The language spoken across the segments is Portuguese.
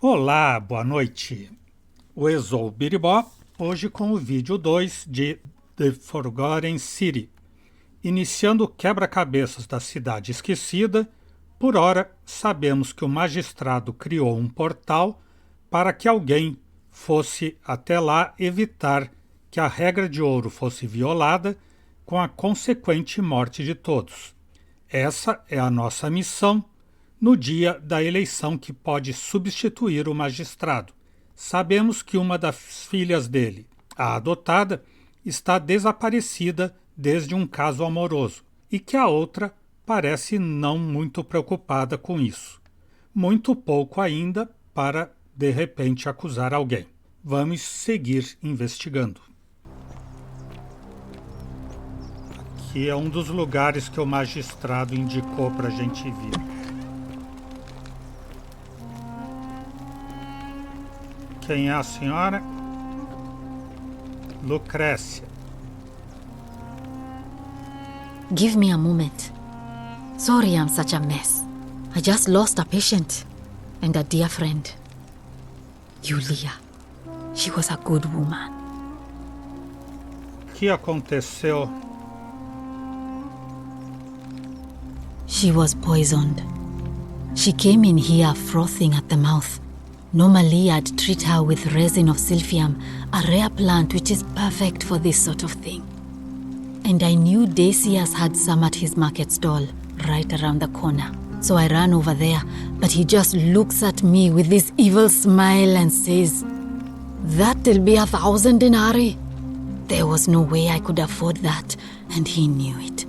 Olá, boa noite. O Exou Biribó, hoje com o vídeo 2 de The Forgotten City. Iniciando o quebra-cabeças da cidade esquecida, por ora sabemos que o magistrado criou um portal para que alguém fosse até lá evitar que a regra de ouro fosse violada com a consequente morte de todos. Essa é a nossa missão no dia da eleição que pode substituir o magistrado. Sabemos que uma das filhas dele, a adotada, está desaparecida desde um caso amoroso e que a outra parece não muito preocupada com isso. Muito pouco ainda para, de repente, acusar alguém. Vamos seguir investigando. Aqui é um dos lugares que o magistrado indicou para a gente vir. Quem é a senhora? Lucrécia. Give me a moment. Sorry I'm such a mess. I just lost a patient and a dear friend. Yulia. She was a good woman. O que aconteceu? She was poisoned. She came in here frothing at the mouth. Normally, I'd treat her with resin of silphium, a rare plant which is perfect for this sort of thing. And I knew Decius had some at his market stall, right around the corner. So I ran over there, but he just looks at me with this evil smile and says, "That'll be 1,000 denarii." There was no way I could afford that, and he knew it.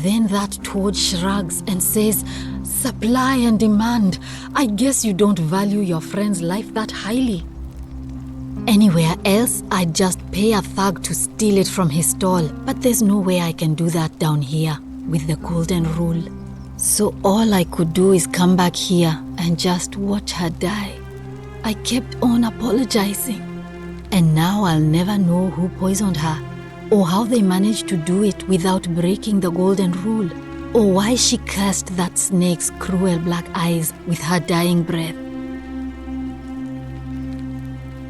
Then that toad shrugs and says, "Supply and demand. I guess you don't value your friend's life that highly." Anywhere else, I'd just pay a thug to steal it from his stall. But there's no way I can do that down here with the golden rule. So all I could do is come back here and just watch her die. I kept on apologizing. And now I'll never know who poisoned her, or how they managed to do it without breaking the golden rule, or why she cursed that snake's cruel black eyes with her dying breath.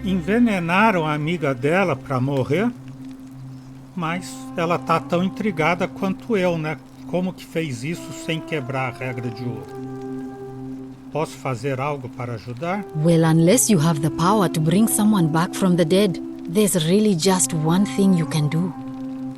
Envenenaram a amiga dela para morrer, mas ela tá tão intrigada quanto eu, né? Como que fez isso sem quebrar a regra de ouro? Posso fazer algo para ajudar? Well, unless you have the power to bring someone back from the dead, there's really just one thing you can do.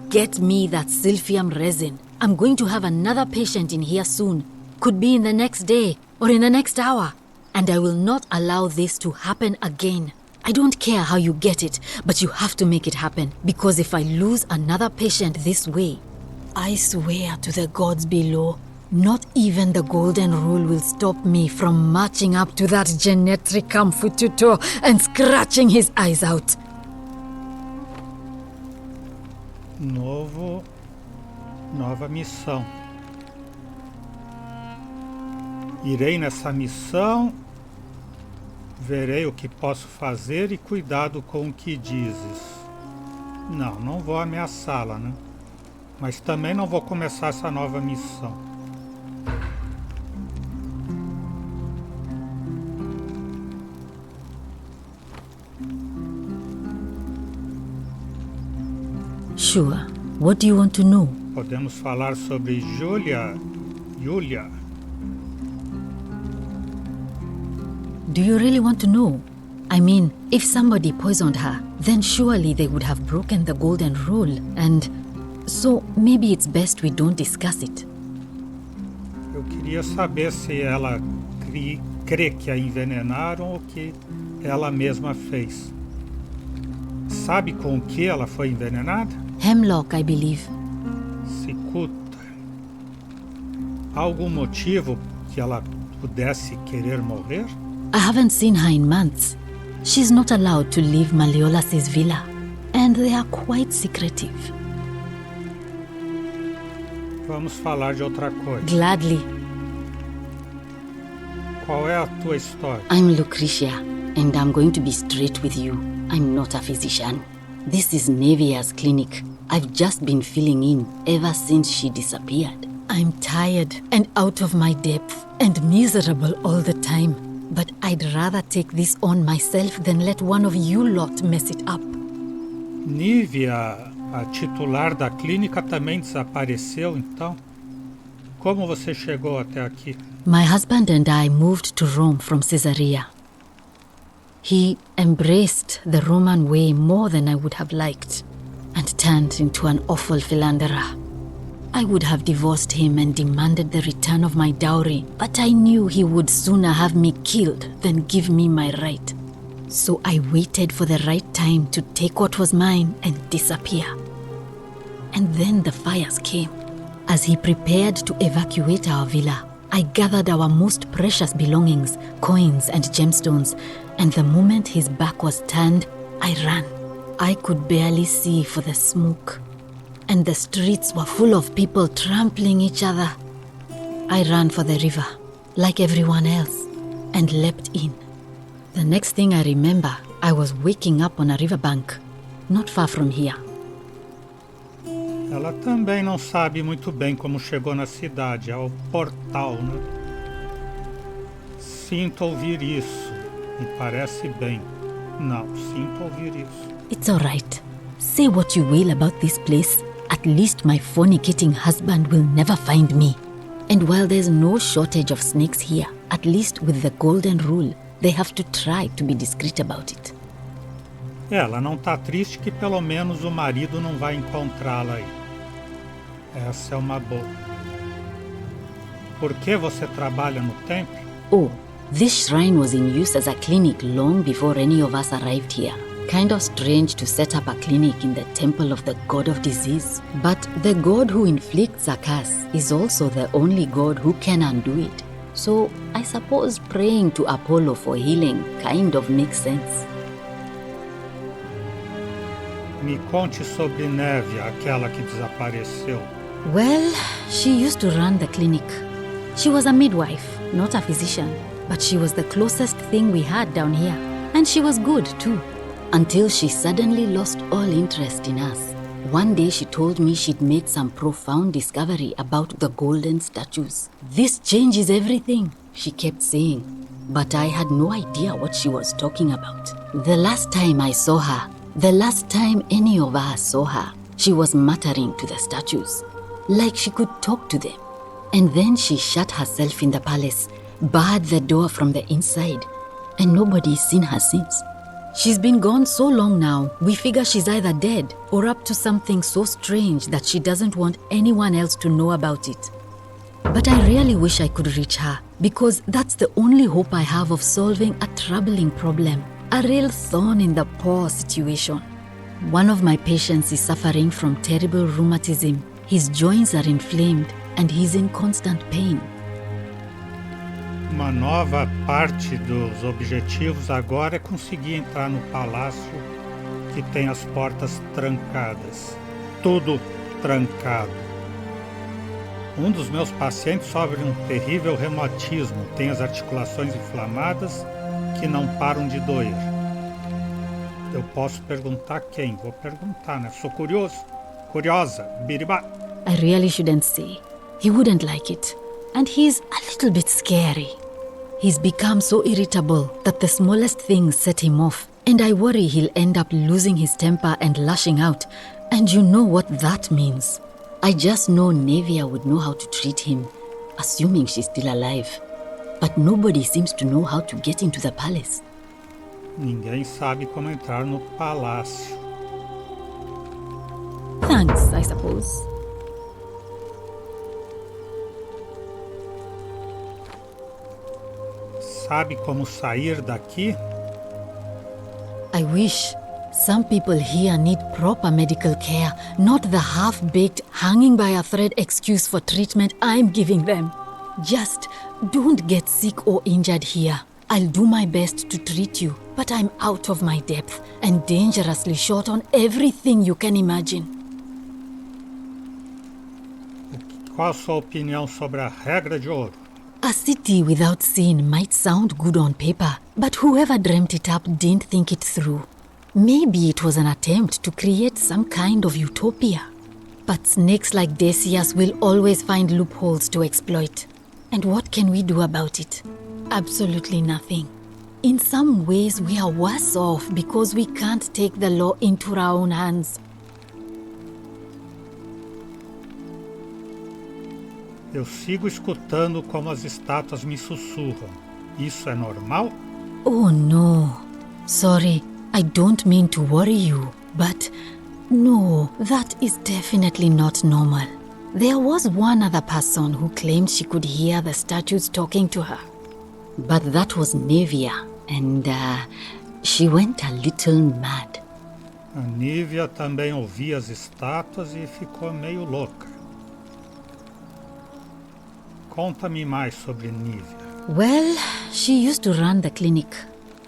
Get me that silphium resin. I'm going to have another patient in here soon. Could be in the next day or in the next hour. And I will not allow this to happen again. I don't care how you get it, but you have to make it happen. Because if I lose another patient this way, I swear to the gods below, not even the golden rule will stop me from marching up to that genetricum fututo and scratching his eyes out. Nova missão. Irei nessa missão, verei o que posso fazer e cuidado com o que dizes. Não vou ameaçá-la, né? Mas também não vou começar essa nova missão. Sure. What do you want to know? Podemos falar sobre Yulia. Do you really want to know? I mean, if somebody poisoned her, then surely they would have broken the golden rule, and so maybe it's best we don't discuss it. Eu queria saber se ela crê que a envenenaram ou que ela mesma fez. Sabe com o que ela foi envenenada? Hemlock, I believe. Cicuta. Há algum motivo que ela pudesse querer morrer? I haven't seen her in months. She's not allowed to leave Malleolas's villa, and they are quite secretive. Vamos falar de outra coisa. Gladly. Qual é a tua história? I'm Lucretia, and I'm going to be straight with you. I'm not a physician. This is Nevia's clinic. I've just been filling in ever since she disappeared. I'm tired and out of my depth and miserable all the time. But I'd rather take this on myself than let one of you lot mess it up. Nívia, a titular da clínica, também desapareceu, então? Como você chegou até aqui? My husband and I moved to Rome from Caesarea. He embraced the Roman way more than I would have liked and turned into an awful philanderer. I would have divorced him and demanded the return of my dowry, but I knew he would sooner have me killed than give me my right. So I waited for the right time to take what was mine and disappear. And then the fires came. As he prepared to evacuate our villa, I gathered our most precious belongings, coins and gemstones, and the moment his back was turned, I ran. I could barely see for the smoke, and the streets were full of people trampling each other. I ran for the river, like everyone else, and leapt in. The next thing I remember, I was waking up on a riverbank, not far from here. Ela também não sabe muito bem como chegou na cidade, ao portal, né? Sinto ouvir isso. Me parece bem. Não, sinto ouvir isso. It's all right. Say what you will about this place. At least my fornicating husband will never find me. And while there's no shortage of snakes here, at least with the golden rule, they have to try to be discreet about it. Ela não tá triste que pelo menos o marido não vai encontrá-la aí. Essa é uma boa. Por que você trabalha no templo? Oh, this shrine was in use as a clinic long before any of us arrived here. Kind of strange to set up a clinic in the temple of the god of disease. But the god who inflicts a curse is also the only god who can undo it. So I suppose praying to Apollo for healing kind of makes sense. Me conte sobre Névia, aquela que desapareceu. Well, she used to run the clinic. She was a midwife, not a physician, but she was the closest thing we had down here. And she was good too, until she suddenly lost all interest in us. One day she told me she'd made some profound discovery about the golden statues. This changes everything, she kept saying. But I had no idea what she was talking about. The last time I saw her, the last time any of us saw her, she was muttering to the statues, like she could talk to them. And then she shut herself in the palace, barred the door from the inside, and nobody's seen her since. She's been gone so long now, we figure she's either dead or up to something so strange that she doesn't want anyone else to know about it. But I really wish I could reach her, because that's the only hope I have of solving a troubling problem, a real thorn in the paw situation. One of my patients is suffering from terrible rheumatism. His joints are inflamed and he's in constant pain. Uma nova parte dos objetivos agora é conseguir entrar no palácio que tem as portas trancadas. Tudo trancado. Um dos meus pacientes sofre um terrível reumatismo, tem as articulações inflamadas que não param de doer. Eu posso perguntar quem? Vou perguntar, né? Sou curioso. Curiosa. Biribá. I really shouldn't say. He wouldn't like it. And he's a little bit scary. He's become so irritable that the smallest things set him off. And I worry he'll end up losing his temper and lashing out. And you know what that means. I just know Nevia would know how to treat him, assuming she's still alive. But nobody seems to know how to get into the palace. Ninguém sabe como entrar no palácio. Thanks, I suppose. Sabe como sair daqui? I wish. Some people here need proper medical care, not the half-baked, hanging by a thread excuse for treatment I'm giving them. Just don't get sick or injured here. I'll do my best to treat you, but I'm out of my depth and dangerously short on everything you can imagine. Qual a sua opinião sobre a regra de ouro? A city without sin might sound good on paper, but whoever dreamt it up didn't think it through. Maybe it was an attempt to create some kind of utopia. But snakes like Decius will always find loopholes to exploit. And what can we do about it? Absolutely nothing. In some ways, we are worse off because we can't take the law into our own hands. Eu sigo escutando como as estátuas me sussurram. Isso é normal? Oh no. Sorry, I don't mean to worry you, but no, that is definitely not normal. There was one other person who claimed she could hear the statues talking to her. But that was Nevia, and she went a little mad. A Nívia também ouvia as estátuas e ficou meio louca. Conta-me mais sobre Nívia. Well, she used to run the clinic.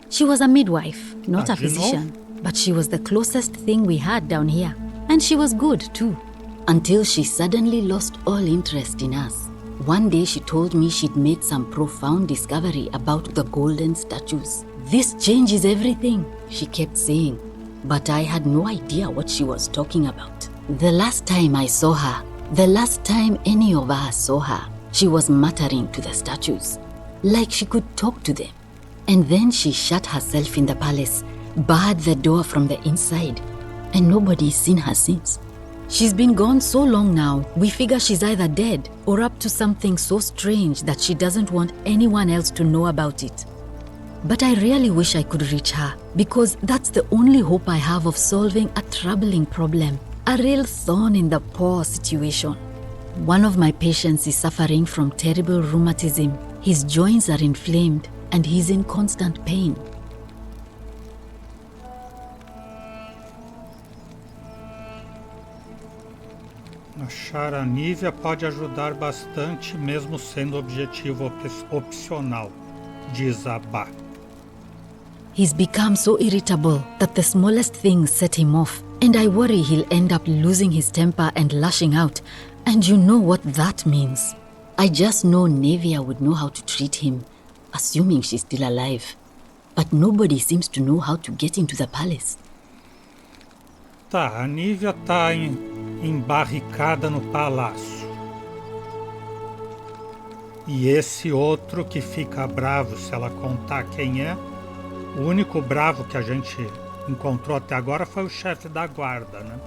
She was a midwife, not a Do you know? physician, but she was the closest thing we had down here. And she was good too. Until she suddenly lost all interest in us. One day she told me she'd made some profound discovery about the golden statues. This changes everything, she kept saying. But I had no idea what she was talking about. The last time I saw her, the last time any of us saw her, she was muttering to the statues, like she could talk to them. And then she shut herself in the palace, barred the door from the inside, and nobody's seen her since. She's been gone so long now, we figure she's either dead or up to something so strange that she doesn't want anyone else to know about it. But I really wish I could reach her, because that's the only hope I have of solving a troubling problem, a real thorn in the paw situation. One of my patients is suffering from terrible rheumatism. His joints are inflamed and he's in constant pain. Achar a Nívia pode ajudar bastante, mesmo sendo objetivo opcional, diz a Bá. He's become so irritable that the smallest things set him off, and I worry he'll end up losing his temper and lashing out. And you know what that means. I just know Nevia would know how to treat him, assuming she's still alive. But nobody seems to know how to get into the palace. Tá, a Nívia tá embarricada no palácio. E esse outro que fica bravo se ela contar quem é, o único bravo que a gente encontrou até agora foi o chefe da guarda, né?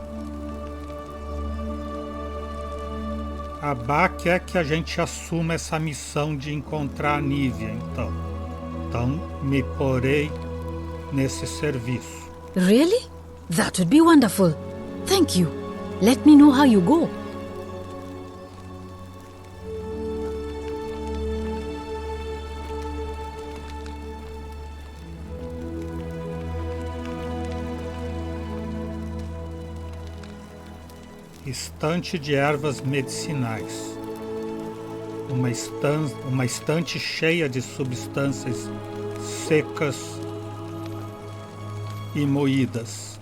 A Bá quer que a gente assuma essa missão de encontrar a Nívia, então. Então, me porei nesse serviço. Really? That would be wonderful. Thank you. Let me know how you go. Estante de ervas medicinais. Uma estante cheia de substâncias secas e moídas.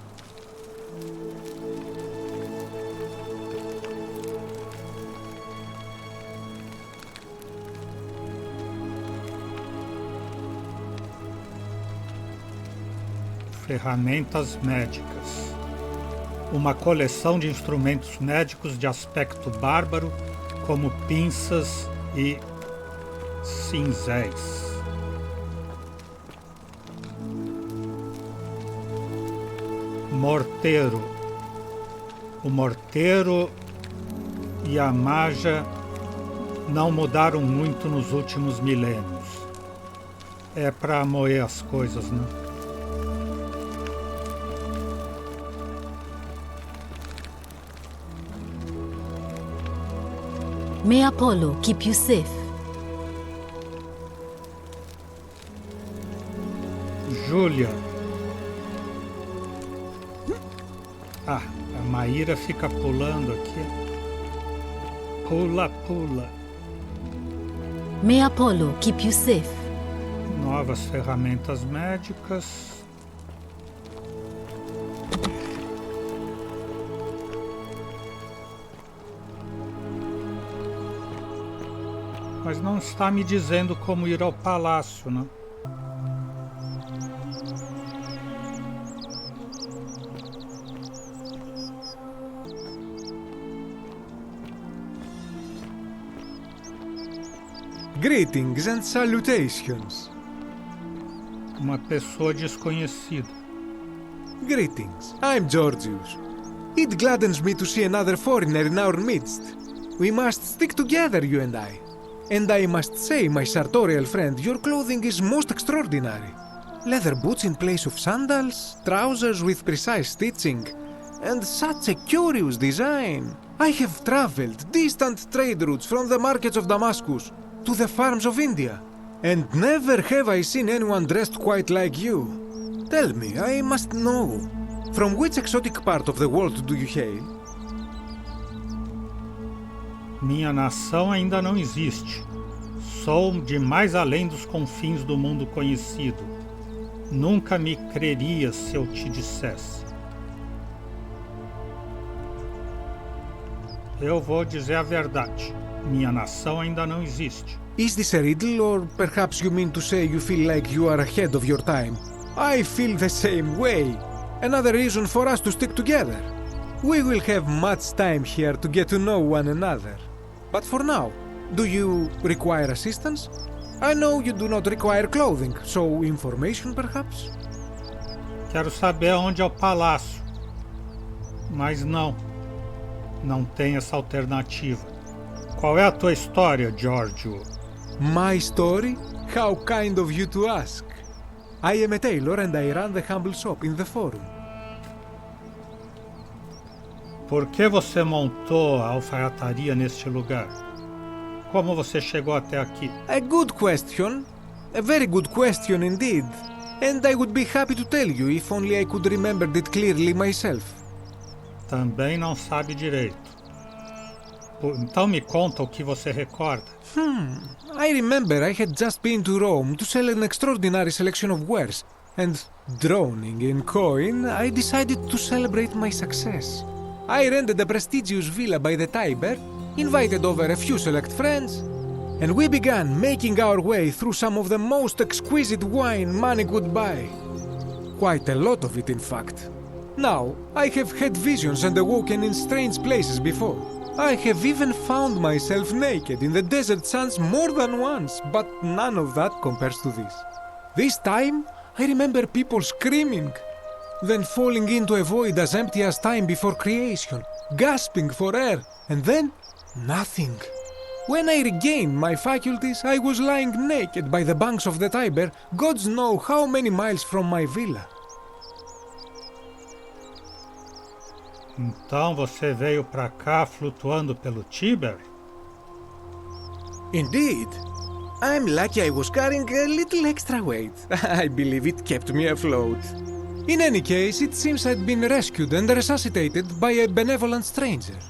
Ferramentas médicas. Uma coleção de instrumentos médicos de aspecto bárbaro, como pinças e cinzéis. Morteiro. O morteiro e a maja não mudaram muito nos últimos milênios. É para moer as coisas, né? May Apollo keep you safe. Júlia. Ah, a Maíra fica pulando aqui. Pula, pula. May Apollo keep you safe. Novas ferramentas médicas. Mas não está me dizendo como ir ao palácio, né? Greetings and salutations. Uma pessoa desconhecida. Greetings, I'm Georgius. It gladdens me to see another foreigner in our midst. We must stick together, you and I. And I must say, my sartorial friend, your clothing is most extraordinary. Leather boots in place of sandals, trousers with precise stitching, and such a curious design. I have traveled distant trade routes from the markets of Damascus to the farms of India, and never have I seen anyone dressed quite like you. Tell me, I must know, from which exotic part of the world do you hail? Minha nação ainda não existe. Sou de mais além dos confins do mundo conhecido. Nunca me crerias se eu te dissesse. Eu vou dizer a verdade. Minha nação ainda não existe. Is this a riddle, or perhaps you mean to say you feel like you are ahead of your time? I feel the same way. Another reason for us to stick together. We will have much time here to get to know one another. But for now, do you require assistance? I know you do not require clothing, so information perhaps? Quero saber onde é o palácio. Mas não tem essa alternativa. Qual é a tua história, Giorgio? My story? How kind of you to ask. I am a tailor and I run the humble shop in the forum. Por que você montou a alfaiataria neste lugar? Como você chegou até aqui? A good question. A very good question indeed. And I would be happy to tell you if only I could remember it clearly myself. Também não sabe direito. Então me conta o que você recorda. I remember I had just been to Rome to sell an extraordinary selection of wares, and droning in coin, I decided to celebrate my success. I rented a prestigious villa by the Tiber, invited over a few select friends, and we began making our way through some of the most exquisite wine money could buy. Quite a lot of it, in fact. Now, I have had visions and awoken in strange places before. I have even found myself naked in the desert sands more than once, but none of that compares to this. This time, I remember people screaming, then falling into a void as empty as time before creation, gasping for air, and then nothing. When I regained my faculties, I was lying naked by the banks of the Tiber, gods know how many miles from my villa. Então você veio para cá flutuando pelo Tiber? Indeed. I'm lucky I was carrying a little extra weight. I believe it kept me afloat. In any case, it seems I'd been rescued and resuscitated by a benevolent stranger.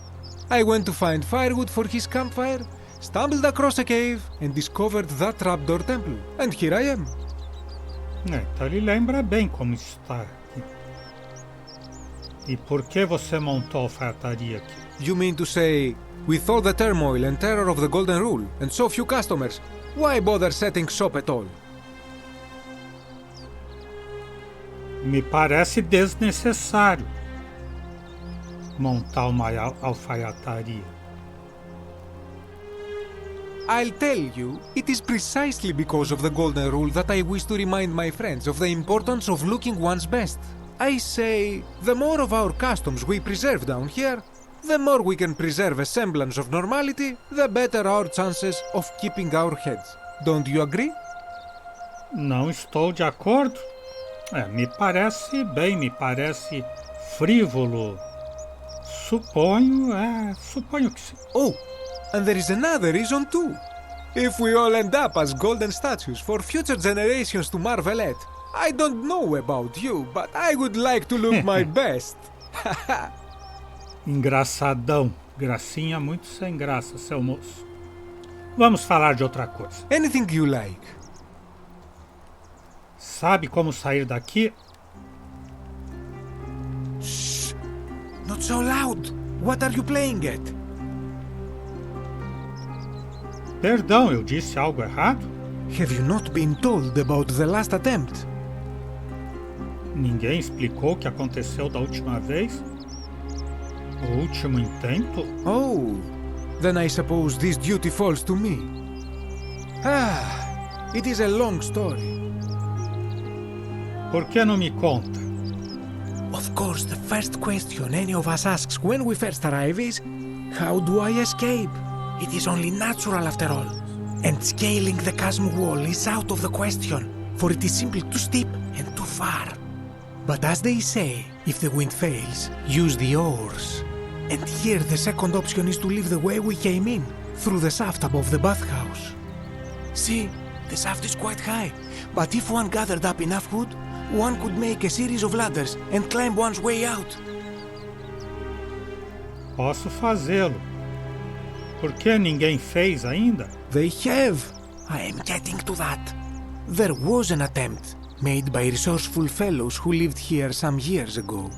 I went to find firewood for his campfire, stumbled across a cave, and discovered that trapdoor temple. And here I am. Então ele lembra bem como está aqui. E por que você montou a alfaiataria aqui? You mean to say, with all the turmoil and terror of the Golden Rule, and so few customers, why bother setting shop at all? Me parece desnecessário montar uma alfaiataria. I'll tell you, it is precisely because of the Golden Rule that I wish to remind my friends of the importance of looking one's best. I say, the more of our customs we preserve down here, the more we can preserve a semblance of normality, the better our chances of keeping our heads. Don't you agree? Não estou de acordo. Me parece frívolo. Suponho que sim. Oh, and there is another reason too. If we all end up as golden statues for future generations to marvel at, I don't know about you, but I would like to look my best. Engraçadão. Gracinha muito sem graça, seu moço. Vamos falar de outra coisa. Anything you like. Sabe como sair daqui? Shh! Not so loud! What are you playing at? Perdão, eu disse algo errado? Have you not been told about the last attempt? Ninguém explicou o que aconteceu da última vez? O último intento? Oh, then I suppose this duty falls to me. It is a long story. Por que não me conta? Of course, the first question any of us asks when we first arrive is, how do I escape? It is only natural after all. And scaling the chasm wall is out of the question, for it is simply too steep and too far. But as they say, if the wind fails, use the oars. And here the second option is to leave the way we came in, through the shaft above the bathhouse. See, the shaft is quite high, but if one gathered up enough wood, one could make a series of ladders and climb one's way out. Posso fazê-lo. Por que ninguém fez ainda? They have. I am getting to that. There was an attempt, made by resourceful fellows who lived here some years ago.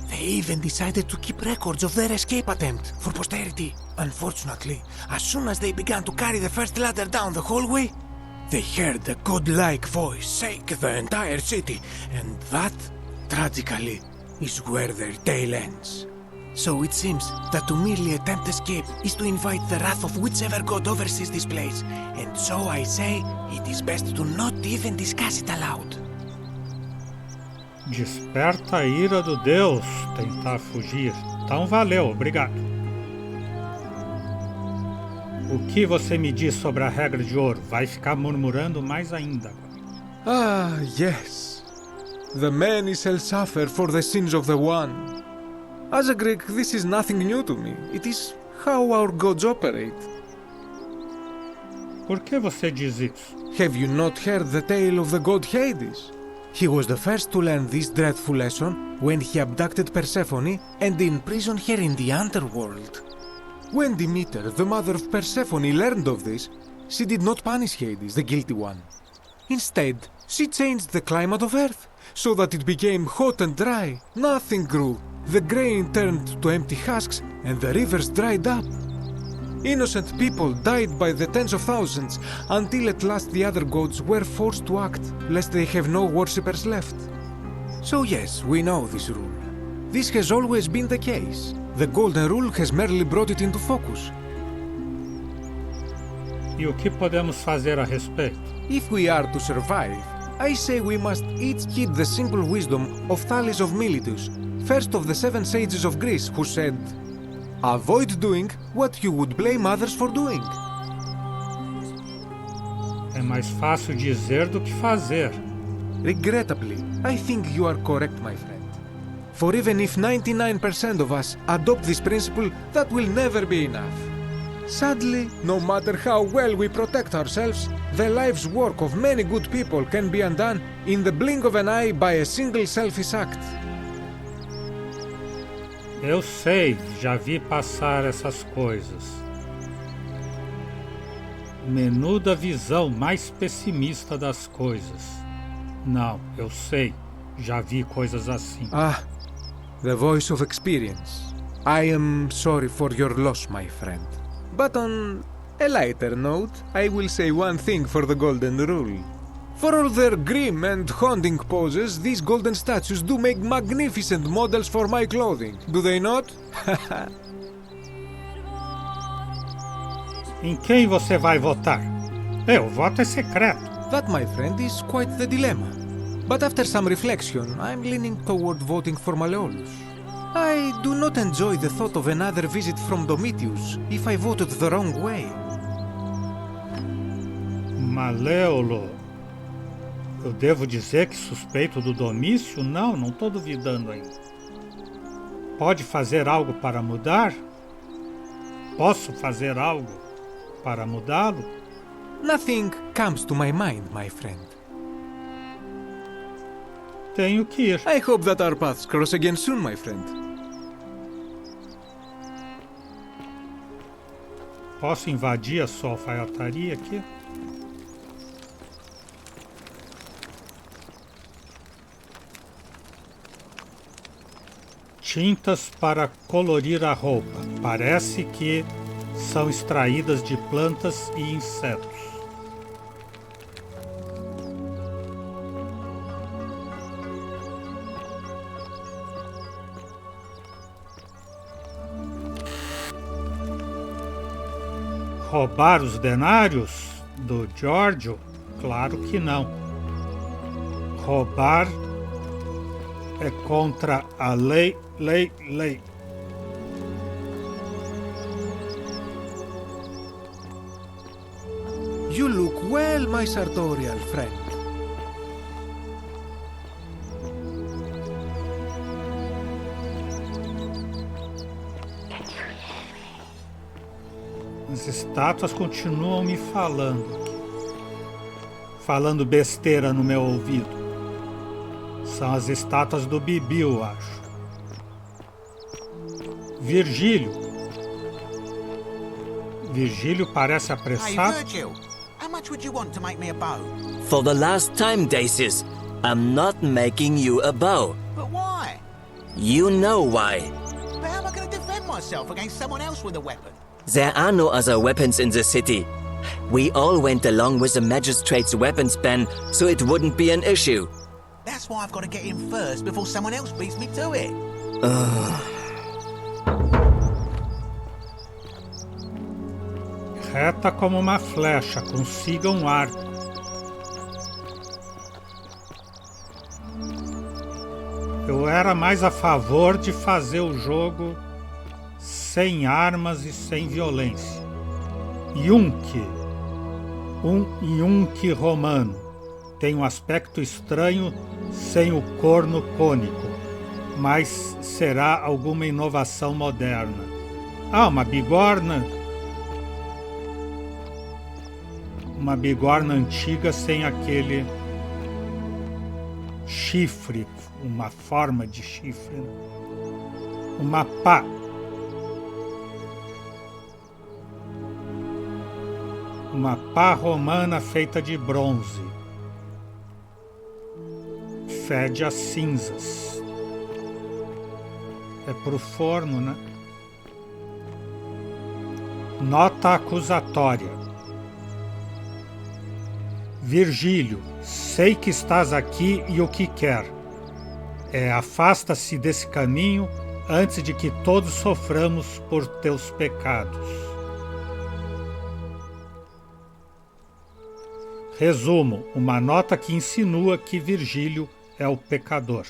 They even decided to keep records of their escape attempt for posterity. Unfortunately, as soon as they began to carry the first ladder down the hallway, they heard a godlike voice shake the entire city, and that, tragically, is where their tale ends. So it seems that to merely attempt escape is to invite the wrath of whichever god oversees this place, and so I say it is best to not even discuss it aloud. Desperta a ira do Deus tentar fugir. Então valeu, obrigado. O que você me diz sobre a regra de ouro? Vai ficar murmurando mais ainda. Yes. The many shall suffer for the sins of the one. As a Greek, this is nothing new to me. It is how our gods operate. Por que você diz isso? Have you not heard the tale of the god Hades? He was the first to learn this dreadful lesson when he abducted Persephone and imprisoned her in the underworld. When Demeter, the mother of Persephone, learned of this, she did not punish Hades, the guilty one. Instead, she changed the climate of Earth so that it became hot and dry. Nothing grew. The grain turned to empty husks and the rivers dried up. Innocent people died by the tens of thousands until at last the other gods were forced to act, lest they have no worshippers left. So yes, we know this rule. This has always been the case. The golden rule has merely brought it into focus. E o que podemos fazer a respeito? If we are to survive, I say we must each heed the simple wisdom of Thales of Miletus, first of the 7 sages of Greece, who said, avoid doing what you would blame others for doing. É mais fácil dizer do que fazer. Regrettably, I think you are correct, my friend. For even if 99% of us adopt this principle, that will never be enough. Sadly, no matter how well we protect ourselves, the life's work of many good people can be undone in the blink of an eye by a single selfish act. Eu sei, já vi passar essas coisas. Menuda visão mais pessimista das coisas. Não, eu sei, já vi coisas assim. The voice of experience. I am sorry for your loss, my friend. But on a lighter note, I will say one thing for the golden rule. For all their grim and haunting poses, these golden statues do make magnificent models for my clothing, do they not? Em quem você vai votar? O voto é secreto. That, my friend, is quite the dilemma. But after some reflection, I'm leaning toward voting for Malleolus. I do not enjoy the thought of another visit from Domitius if I voted the wrong way. Malleolo. Eu devo dizer que suspeito do Domício? Não estou duvidando ainda. Pode fazer algo para mudar? Posso fazer algo para mudá-lo? Nothing comes to my mind, my friend. Tenho que ir. I hope that our paths cross again soon, my friend. Posso invadir a sua alfaiataria aqui? Tintas para colorir a roupa. Parece que são extraídas de plantas e insetos. Roubar os denários? Do Giorgio? Claro que não. Roubar é contra a lei. You look well, my sartorial friend. As estátuas continuam me falando besteira no meu ouvido. São as estátuas do Bibi, eu acho. Virgílio parece Hey, apressado. Virgil, how much would you want to make me a bow? For the last time, Dacius, I'm not making you a bow. But why? You know why. But how am I going to defend myself against someone else with a weapon? There are no other weapons in the city. We all went along with the magistrate's weapons ban, so it wouldn't be an issue. That's why I've got to get in first before someone else beats me to it. Reta como uma flecha, consiga um arco. Eu era mais a favor de fazer o jogo sem armas e sem violência. Yunque, um Yunque romano, tem um aspecto estranho sem o corno cônico, mas será alguma inovação moderna. Uma bigorna. Uma bigorna antiga sem aquele chifre, uma forma de chifre. Uma pá. Uma pá romana feita de bronze. Fede a cinzas. É pro forno, né? Nota acusatória. Virgílio, sei que estás aqui e o que quer. Afasta-se desse caminho antes de que todos soframos por teus pecados. Resumo, uma nota que insinua que Virgílio é o pecador.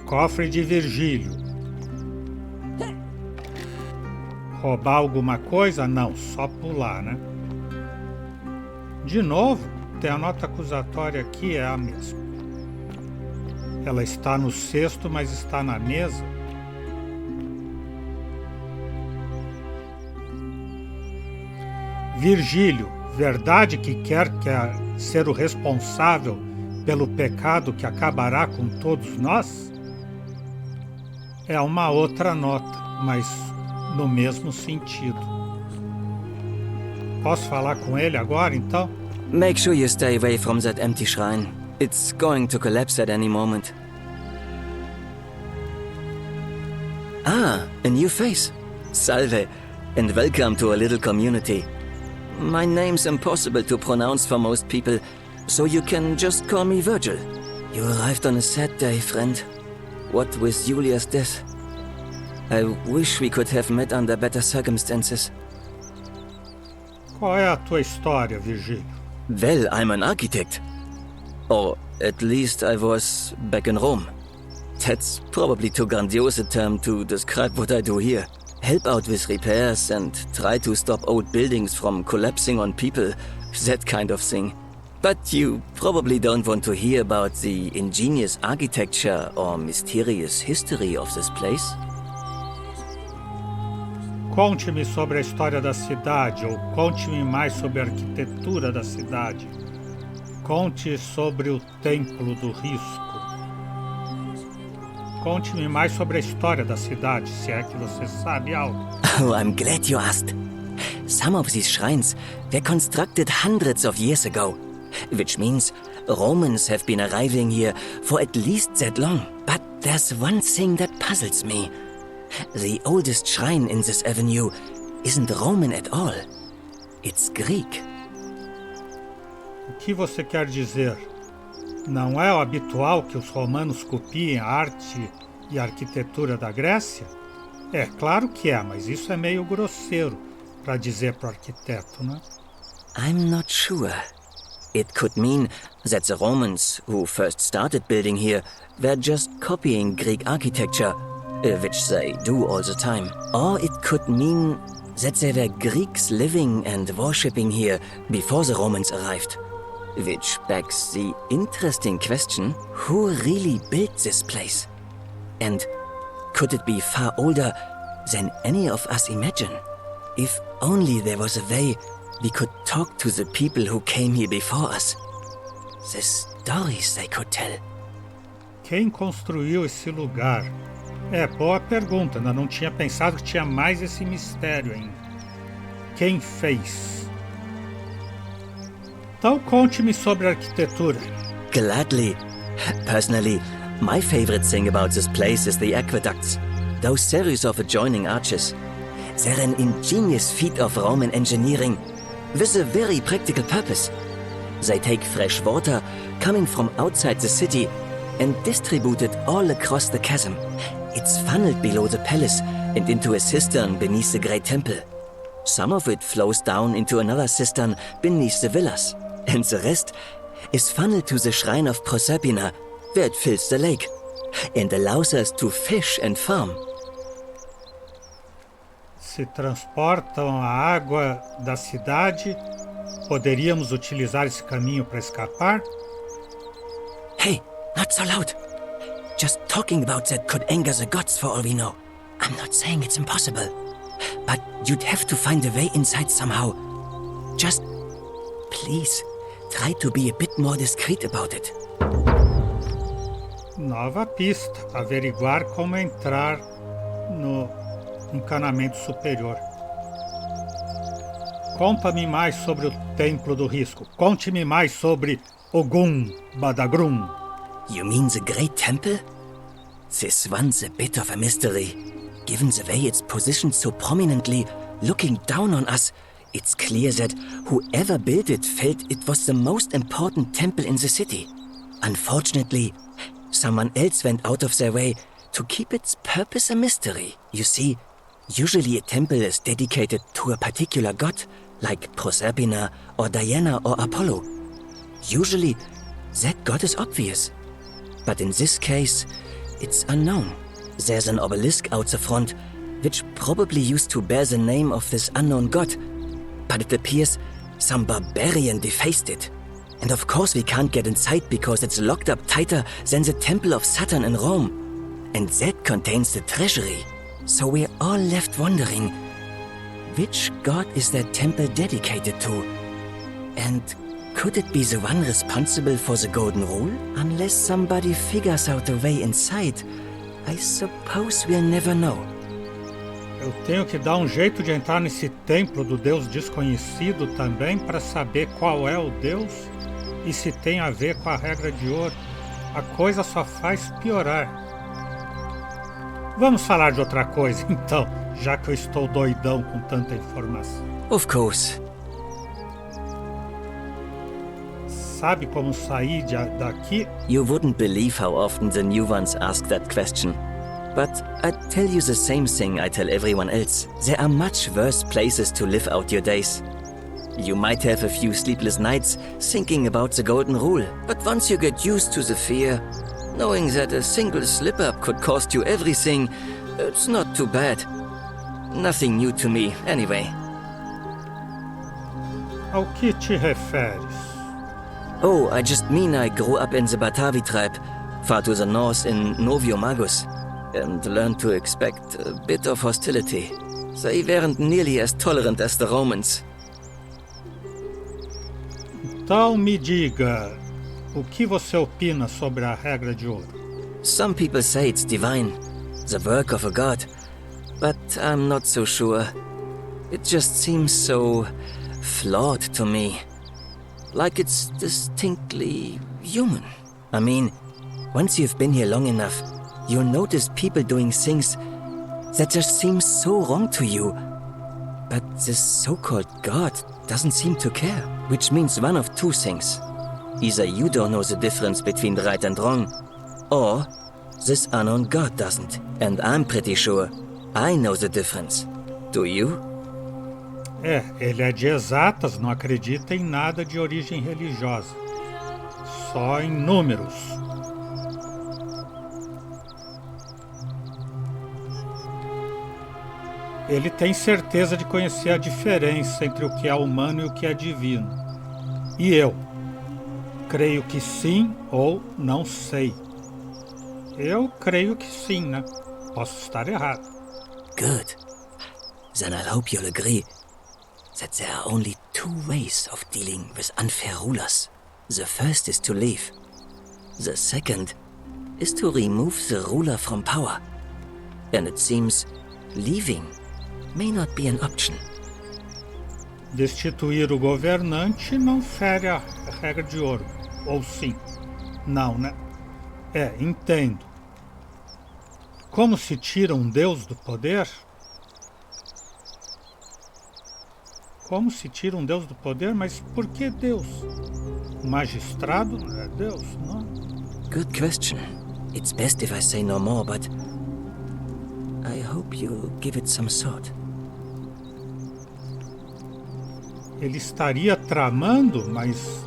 Cofre de Virgílio. Roubar alguma coisa? Não, só pular, né? De novo, tem a nota acusatória aqui, é a mesma. Ela está no cesto, mas está na mesa. Virgílio, verdade que quer ser o responsável pelo pecado que acabará com todos nós? É uma outra nota, mas no mesmo sentido. Posso falar com ele agora, então? Make sure you stay away from that empty shrine. It's going to collapse at any moment. Ah, a new face. Salve, and welcome to a little community. My name's impossible to pronounce for most people, so you can just call me Virgil. You arrived on a sad day, friend. What with Julia's death? I wish we could have met under better circumstances. Qual é a tua história, Virgílio? Well, I'm an architect. Or at least I was back in Rome. That's probably too grandiose a term to describe what I do here. Help out with repairs and try to stop old buildings from collapsing on people, that kind of thing. But you probably don't want to hear about the ingenious architecture or mysterious history of this place. Conte-me sobre a história da cidade, ou conte-me mais sobre a arquitetura da cidade. Conte sobre o Templo do Risco. Conte-me mais sobre a história da cidade, se é que você sabe algo. Oh, I'm glad you asked. Some of these shrines were constructed hundreds of years ago, which means Romans have been arriving here for at least that long. But there's one thing that puzzles me. The oldest shrine in this avenue isn't Roman at all. It's Greek. O que você quer dizer? Não é o habitual que os romanos copiem a arte e a arquitetura da Grécia? É, claro que é, mas isso é meio grosseiro para dizer pro arquiteto, né? I'm not sure. It could mean that the Romans, who first started building here, were just copying Greek architecture, which they do all the time. Or it could mean that there were Greeks living and worshipping here before the Romans arrived. Which begs the interesting question, who really built this place? And could it be far older than any of us imagine? If only there was a way we could talk to the people who came here before us. The stories they could tell. Quem construiu esse lugar? É, boa pergunta, ainda não tinha pensado que tinha mais esse mistério ainda. Quem fez? Então conte-me sobre a arquitetura. Gladly. Personally, my favorite thing about this place is the aqueducts. Those series of adjoining arches. They're an ingenious feat of Roman engineering, with a very practical purpose. They take fresh water coming from outside the city and distribute it all across the chasm. It's funneled below the palace and into a cistern beneath the great temple. Some of it flows down into another cistern beneath the villas, and the rest is funneled to the shrine of Proserpina, where it fills the lake and allows us to fish and farm. Se transportam a água da cidade, poderíamos utilizar esse caminho para escapar? Hey, not so loud. Just talking about that could anger the gods for all we know. I'm not saying it's impossible, but you'd have to find a way inside somehow. Just, please, try to be a bit more discreet about it. Nova pista, averiguar como entrar no encanamento superior. Conta-me mais sobre o Templo do Risco. Conte-me mais sobre Ogum Badagrum. You mean the Great Temple? This one's a bit of a mystery. Given the way it's positioned so prominently, looking down on us, it's clear that whoever built it felt it was the most important temple in the city. Unfortunately, someone else went out of their way to keep its purpose a mystery. You see, usually a temple is dedicated to a particular god, like Proserpina or Diana or Apollo. Usually, that god is obvious. But in this case, it's unknown. There's an obelisk out the front, which probably used to bear the name of this unknown god. But it appears some barbarian defaced it. And of course we can't get inside because it's locked up tighter than the Temple of Saturn in Rome. And that contains the treasury. So we're all left wondering, which god is that temple dedicated to? And could it be the one responsible for the Golden Rule? Unless somebody figures out a way inside, I suppose we'll never know. Eu tenho que dar um jeito de entrar nesse templo do Deus desconhecido também para saber qual é o Deus e se tem a ver com a regra de ouro. A coisa só faz piorar. Vamos falar de outra coisa, então, já que eu estou doidão com tanta informação. Of course. Sabe como sair daqui? You wouldn't believe how often the new ones ask that question. But I'd tell you the same thing I tell everyone else. There are much worse places to live out your days. You might have a few sleepless nights thinking about the Golden Rule, but once you get used to the fear, knowing that a single slip-up could cost you everything, it's not too bad. Nothing new to me, anyway. Ao que te referes? Oh, I just mean I grew up in the Batavi tribe, far to the north in Noviomagus, and learned to expect a bit of hostility. They weren't nearly as tolerant as the Romans. Então me diga, o que você opina sobre a regra de ouro? Some people say it's divine, the work of a god, but I'm not so sure. It just seems so flawed to me. Like it's distinctly human. I mean, once you've been here long enough, you'll notice people doing things that just seem so wrong to you. But this so-called god doesn't seem to care, which means one of two things. Either you don't know the difference between right and wrong, or this unknown god doesn't. And I'm pretty sure I know the difference. Do you? Ele é de exatas, não acredita em nada de origem religiosa. Só em números. Ele tem certeza de conhecer a diferença entre o que é humano e o que é divino. E eu? Creio que sim ou não sei. Eu creio que sim, né? Posso estar errado. Good. Then I hope you'll agree that there are only two ways of dealing with unfair rulers. The first is to leave. The second is to remove the ruler from power. And it seems leaving may not be an option. Destituir o governante não fere a regra de ouro. Ou sim? Não, né? Entendo. Como se tira um deus do poder? Como se tira um deus do poder? Mas por que Deus? O magistrado não é Deus, não? Good question. It's best if I say no more, but I hope you'll give it some thought. Ele estaria tramando, mas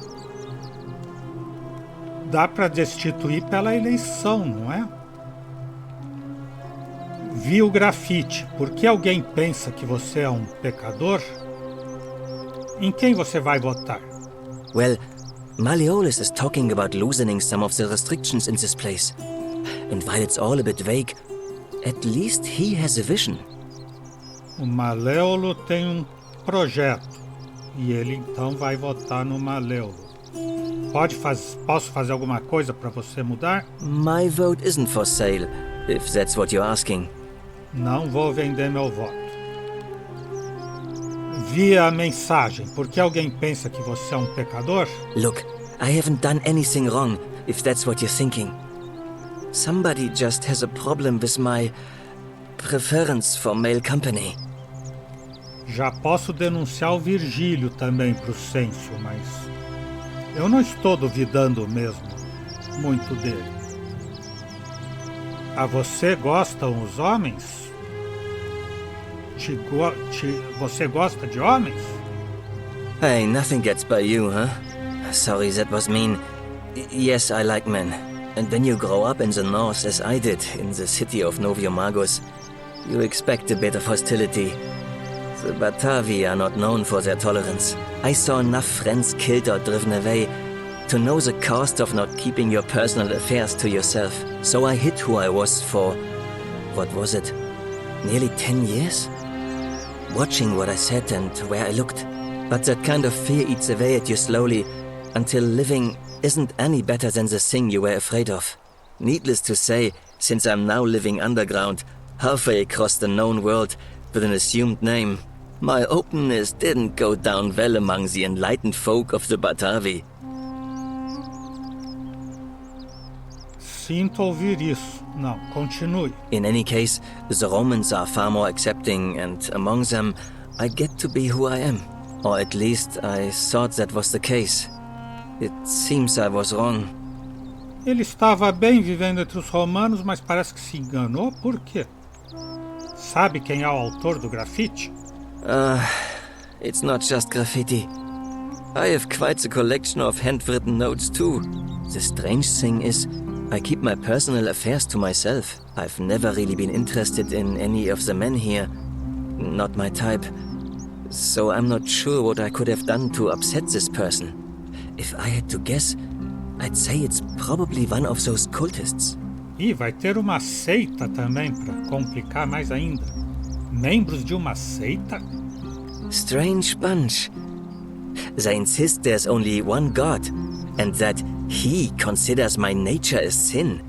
dá para destituir pela eleição, não é? Vi o grafite. Por que alguém pensa que você é um pecador? Em quem você vai votar? Well, Malleolus is talking about loosening some of the restrictions in this place. And while it's all a bit vague, at least he has a vision. O Maléolo tem um projeto. E ele então vai votar no Maléolo. Posso fazer alguma coisa para você mudar? My vote isn't for sale, if that's what you're asking. Não vou vender meu voto. Vi a mensagem. Por que alguém pensa que você é um pecador? Look, I haven't done anything wrong, if that's what you're thinking. Somebody just has a problem with my preference for male company. Já posso denunciar o Virgílio também pro Cêncio, mas eu não estou duvidando mesmo muito dele. A você gostam os homens? Você gosta de homens? Hey, nothing gets by you, huh? Sorry, that was mean. Yes, I like men. And when you grow up in the north, as I did, in the city of Noviomagos, you expect a bit of hostility. The Batavi are not known for their tolerance. I saw enough friends killed or driven away to know the cost of not keeping your personal affairs to yourself. So I hid who I was for, what was it, nearly 10 years? Watching what I said and where I looked. But that kind of fear eats away at you slowly, until living isn't any better than the thing you were afraid of. Needless to say, since I'm now living underground, halfway across the known world, with an assumed name, my openness didn't go down well among the enlightened folk of the Batavi. Sinto ouvir isso. Não, continue. In any case, the Romans are far more accepting, and among them, I get to be who I am. Or at least I thought that was the case. It seems I was wrong. Ele estava bem vivendo entre os romanos, mas parece que se enganou. Por quê? Sabe quem é o autor do grafite? It's not just graffiti. I have quite a collection of handwritten notes too. The strange thing is, I keep my personal affairs to myself. I've never really been interested in any of the men here. Not my type. So I'm not sure what I could have done to upset this person. If I had to guess, I'd say it's probably one of those cultists. E vai ter uma seita também para complicar mais ainda. Membros de uma seita? Strange bunch. They insist there's only one God, and that he considers my nature a sin.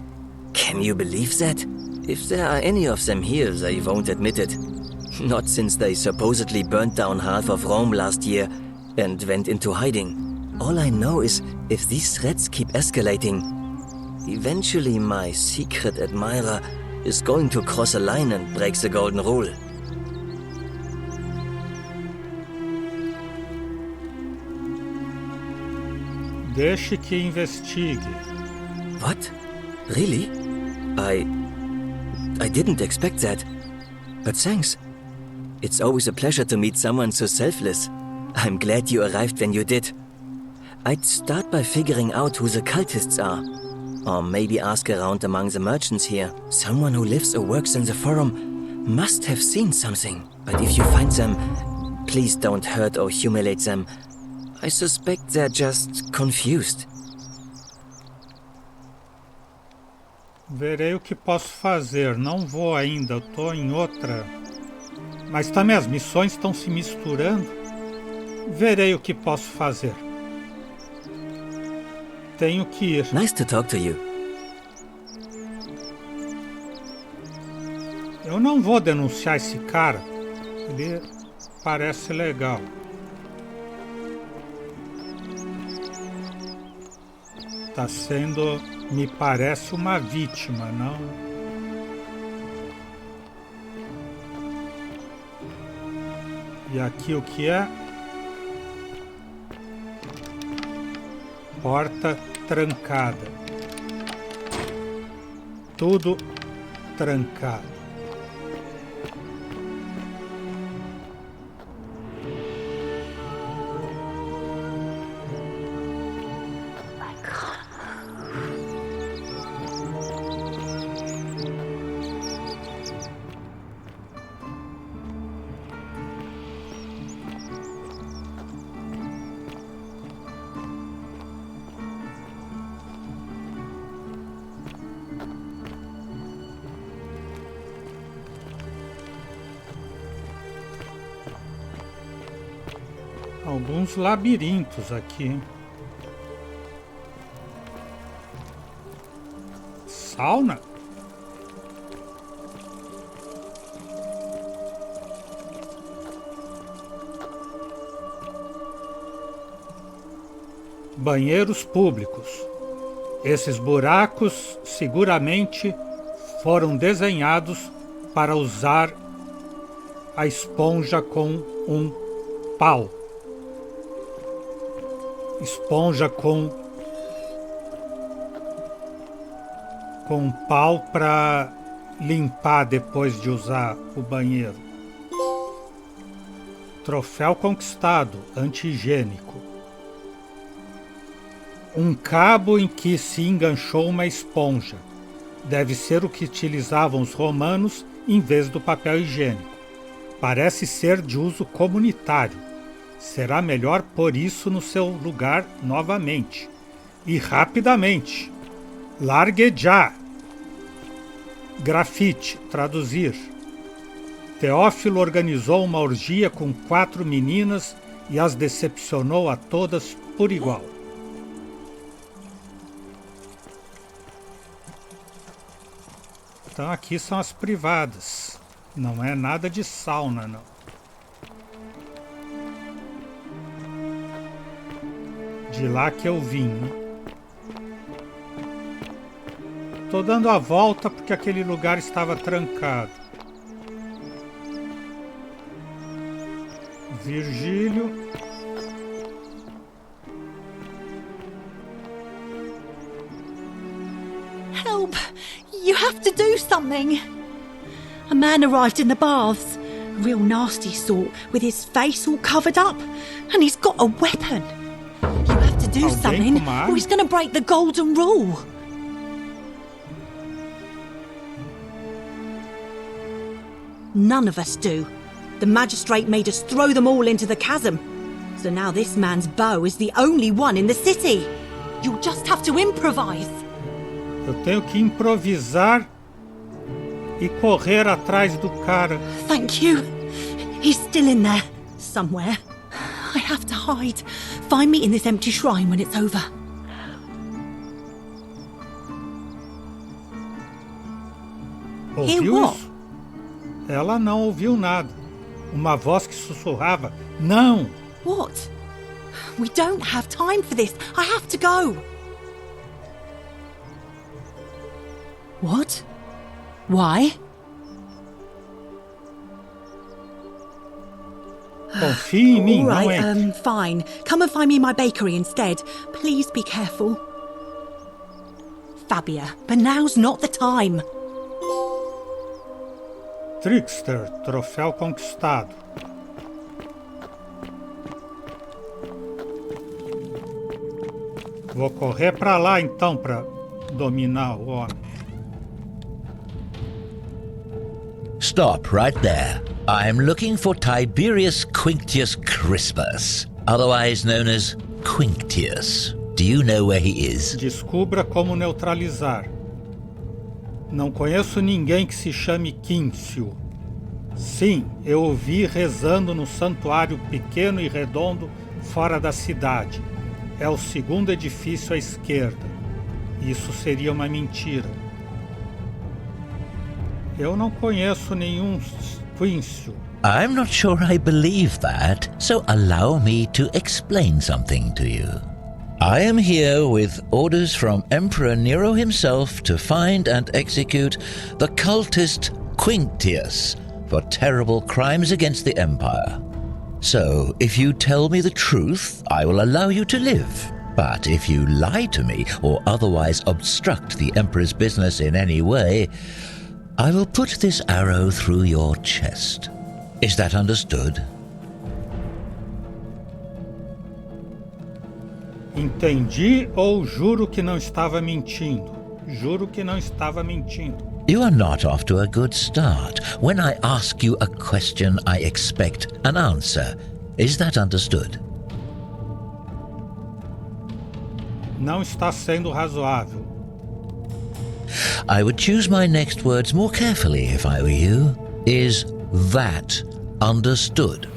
Can you believe that? If there are any of them here, they won't admit it. Not since they supposedly burnt down half of Rome last year and went into hiding. All I know is, if these threats keep escalating, eventually my secret admirer is going to cross a line and break the golden rule. Deixe que investigue. What? Really? I didn't expect that. But thanks. It's always a pleasure to meet someone so selfless. I'm glad you arrived when you did. I'd start by figuring out who the cultists are. Or maybe ask around among the merchants here. Someone who lives or works in the forum must have seen something. But if you find them, please don't hurt or humiliate them. I suspect they're just confused. Verei o que posso fazer. Não vou ainda, eu tô em outra. Mas também as missões estão se misturando. Verei o que posso fazer. Tenho que ir. Nice to talk to you. Eu não vou denunciar esse cara. Ele parece legal. Tá sendo, me parece, uma vítima, não? E aqui o que é? Porta trancada. Tudo trancado. Alguns labirintos aqui. Sauna? Banheiros públicos. Esses buracos seguramente foram desenhados para usar a esponja com um pau. Esponja com um pau para limpar depois de usar o banheiro. Troféu conquistado, anti-higiênico. Um cabo em que se enganchou uma esponja. Deve ser o que utilizavam os romanos em vez do papel higiênico. Parece ser de uso comunitário. Será melhor pôr isso no seu lugar novamente. E rapidamente. Largue já. Grafite, traduzir. Teófilo organizou uma orgia com 4 meninas e as decepcionou a todas por igual. Então aqui são as privadas. Não é nada de sauna, não. De lá que eu vim, né? Tô dando a volta porque aquele lugar estava trancado. Virgílio. Help! You have to do something! A man arrived in the baths. A real nasty sort, with his face all covered up. And he's got a weapon. You have to do something, or he's going to break the golden rule. None of us do. The magistrate made us throw them all into the chasm. So now this man's bow is the only one in the city. You'll just have to improvise. Eu tenho que improvisar e correr atrás do cara. Thank you. He's still in there, somewhere. I have to hide. Find me in this empty shrine when it's over. Ouviu isso? Ela não ouviu nada. Uma voz que sussurrava: não! What? We don't have time for this. I have to go. What? Why? Confie em mim, All não right, entre. fine. Come and find me in my bakery instead. Please be careful. Fabia, but now's not the time. Trickster, troféu conquistado. Vou correr pra lá então pra dominar o homem. Stop right there. I'm looking for Tiberius Quinctius Crispus, otherwise known as Quinctius. Do you know where he is? Descubra como neutralizar. Não conheço ninguém que se chame Quíncio. Sim, eu o vi rezando no santuário pequeno e redondo fora da cidade. É o segundo edifício à esquerda. Isso seria uma mentira. Eu não conheço nenhum Quíncio. I'm not sure I believe that, so allow me to explain something to you. I am here with orders from Emperor Nero himself to find and execute the cultist Quinctius for terrible crimes against the Empire. So, if you tell me the truth, I will allow you to live. But if you lie to me or otherwise obstruct the Emperor's business in any way, I will put this arrow through your chest. Is that understood? Entendi ou juro que não estava mentindo? Juro que não estava mentindo. You are not off to a good start. When I ask you a question, I expect an answer. Is that understood? Não está sendo razoável. I would choose my next words more carefully if I were you. Is that understood?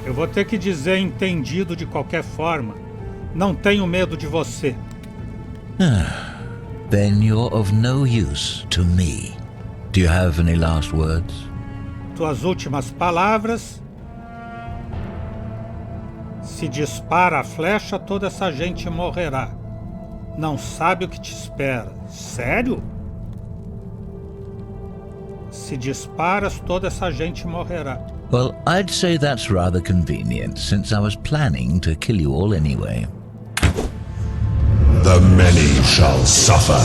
Eu vou ter que dizer entendido de qualquer forma. Não tenho medo de você. Then you're of no use to me. Do you have any last words? Tuas últimas palavras. Se dispara a flecha, toda essa gente morrerá. Não sabe o que te espera. Sério? Se disparas, toda essa gente morrerá. Well, I'd say that's rather convenient, since I was planning to kill you all anyway. The many shall suffer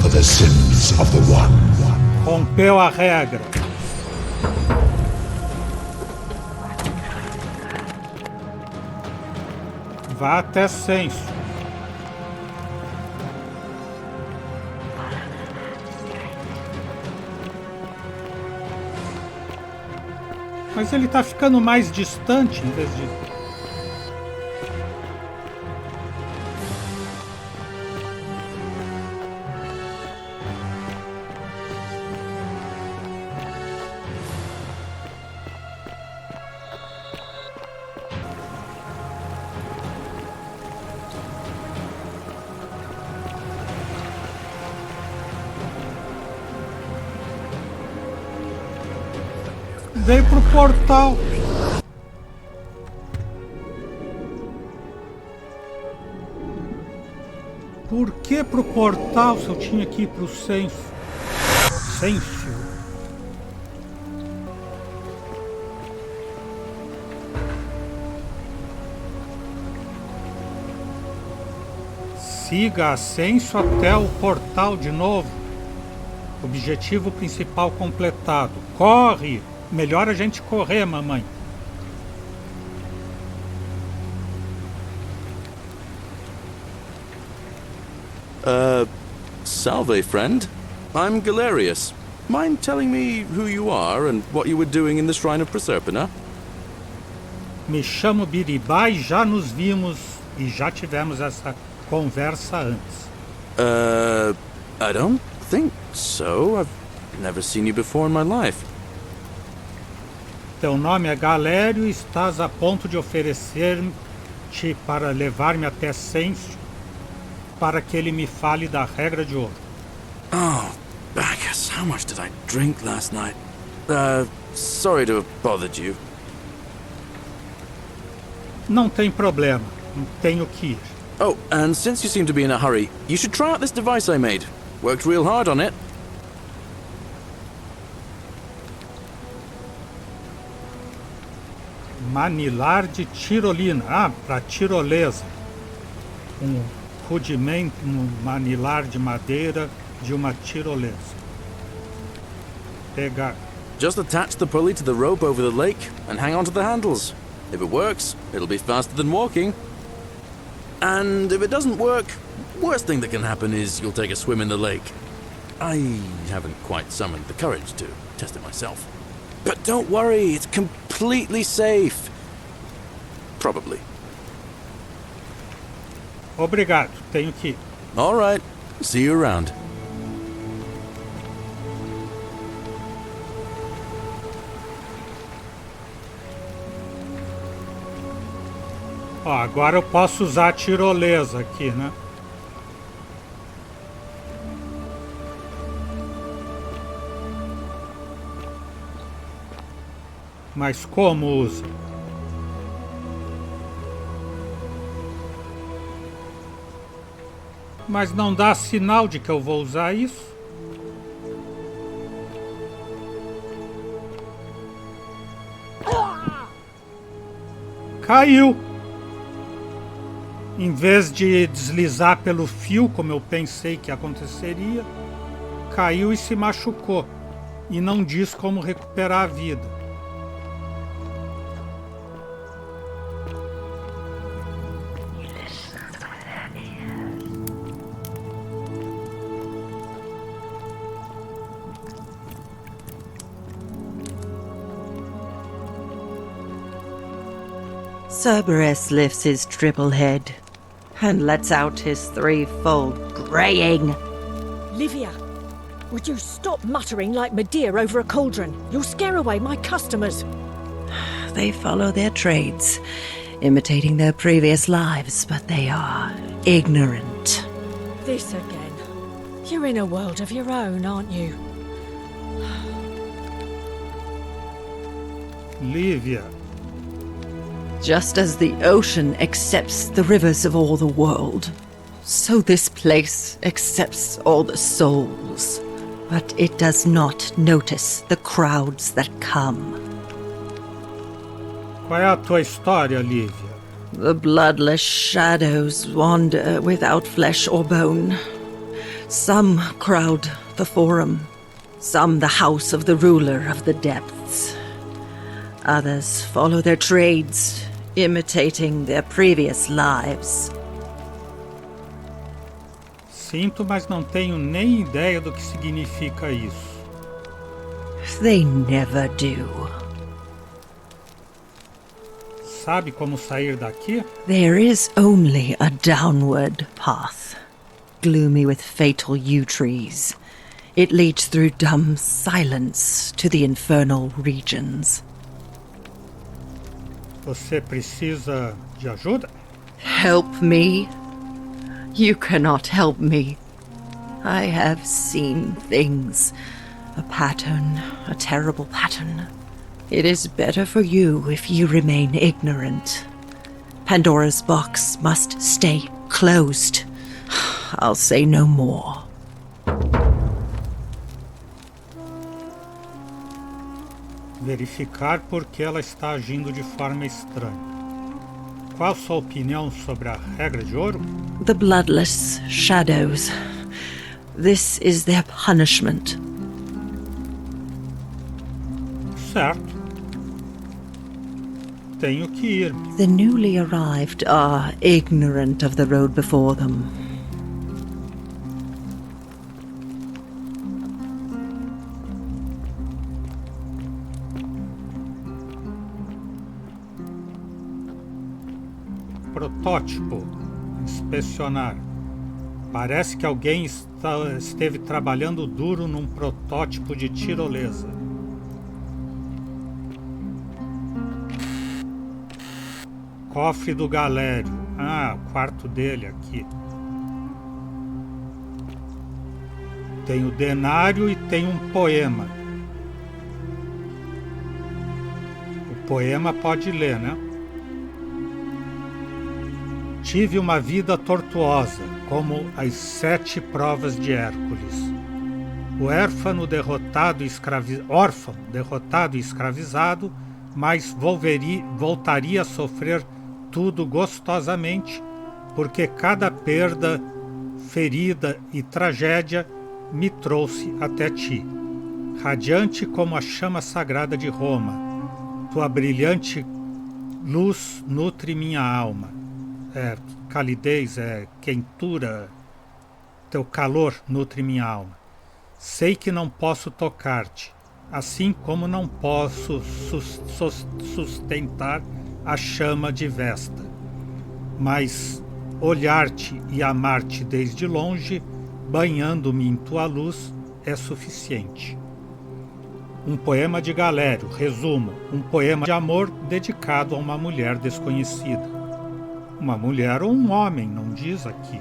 for the sins of the one. Rompeu a regra. Vá até Censo. Mas ele tá ficando mais distante em vez de... Veio pro portal. Por que pro portal se eu tinha que ir pro Censo? Censo. Siga a Censo até o portal de novo. Objetivo principal completado. Corre! Melhor a gente correr, mamãe. Salve, friend. I'm Galerius. Mind telling me who you are and what you were doing in the Shrine of Proserpina? Me chamo Biribá e já nos vimos e já tivemos essa conversa antes. I don't think so. I've never seen you before in my life. Teu nome é Galério e estás a ponto de oferecer-te para levar-me até Censo para que ele me fale da regra de ouro. Oh, Bacchus, how much did I drink last night? Sorry to have bothered you. Não tem problema, tenho que ir. Oh, and since you seem to be in a hurry, you should try out this device I made. Worked real hard on it. Manilar de tirolina. Ah, para tirolesa. Rudimento, manilar de madeira de uma tirolesa. Pegar. Just attach the pulley to the rope over the lake and hang on to the handles. If it works, it'll be faster than walking. And if it doesn't work, worst thing that can happen is you'll take a swim in the lake. I haven't quite summoned the courage to test it myself. But don't worry, it's completely safe. Probably. Obrigado, tenho que ir. All right, see you around. Ó, agora eu posso usar a tirolesa aqui, né? Mas como usa? Mas não dá sinal de que eu vou usar isso? Caiu! Em vez de deslizar pelo fio, como eu pensei que aconteceria, caiu e se machucou. E não diz como recuperar a vida. Cerberus lifts his triple head and lets out his threefold braying. Livia, would you stop muttering like Medea over a cauldron? You'll scare away my customers. They follow their trades, imitating their previous lives, but they are ignorant. This again. You're in a world of your own, aren't you? Livia. Just as the ocean accepts the rivers of all the world, so this place accepts all the souls. But it does not notice the crowds that come. Qual é a tua história, Lívia? The bloodless shadows wander without flesh or bone. Some crowd the forum, some the house of the ruler of the depths. Others follow their trades, imitating their previous lives. Sinto, mas não tenho nem ideia do que significa isso. They never do. Sabe como sair daqui? There is only a downward path, gloomy with fatal yew trees. It leads through dumb silence to the infernal regions. Você precisa de ajuda? Help me? You cannot help me. I have seen things. A pattern, a terrible pattern. It is better for you if you remain ignorant. Pandora's box must stay closed. I'll say no more. Verificar por que ela está agindo de forma estranha. Qual a sua opinião sobre a regra de ouro? The bloodless shadows. This is their punishment. Certo. Tenho que ir. The newly arrived are ignorant of the road before them. Protótipo. Inspecionar. Parece que alguém esteve trabalhando duro num protótipo de tirolesa. Cofre do galério. Ah, o quarto dele aqui. Tem o denário e tem um poema. O poema pode ler, né? Tive uma vida tortuosa, como as 7 provas de Hércules. O órfão derrotado e escravizado, mas voltaria a sofrer tudo gostosamente, porque cada perda, ferida e tragédia me trouxe até ti. Radiante como a chama sagrada de Roma, tua brilhante luz nutre minha alma. Calidez, quentura, teu calor nutre minha alma. Sei que não posso tocar-te, assim como não posso sustentar a chama de Vesta, mas olhar-te e amar-te desde longe, banhando-me em tua luz, é suficiente. Um poema de Galério, resumo, um poema de amor dedicado a uma mulher desconhecida. Uma mulher ou um homem, não diz aqui.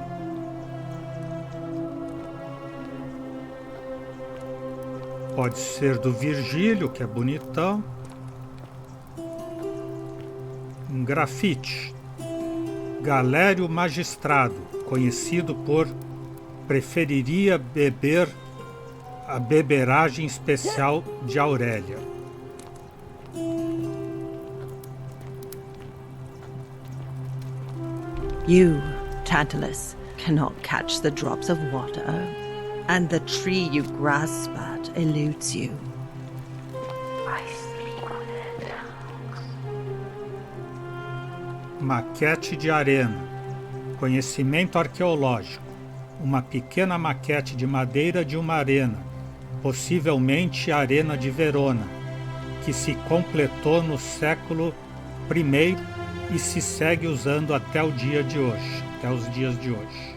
Pode ser do Virgílio, que é bonitão. Um grafite. Galério Magistrado, conhecido por preferiria beber a beberagem especial de Aurélia. You, Tantalus, cannot catch the drops of water, and the tree you grasp at eludes you. Maquete de arena. Conhecimento arqueológico. Uma pequena maquete de madeira de uma arena, possivelmente a Arena de Verona, que se completou no século I e se segue usando até o dia de hoje, até os dias de hoje.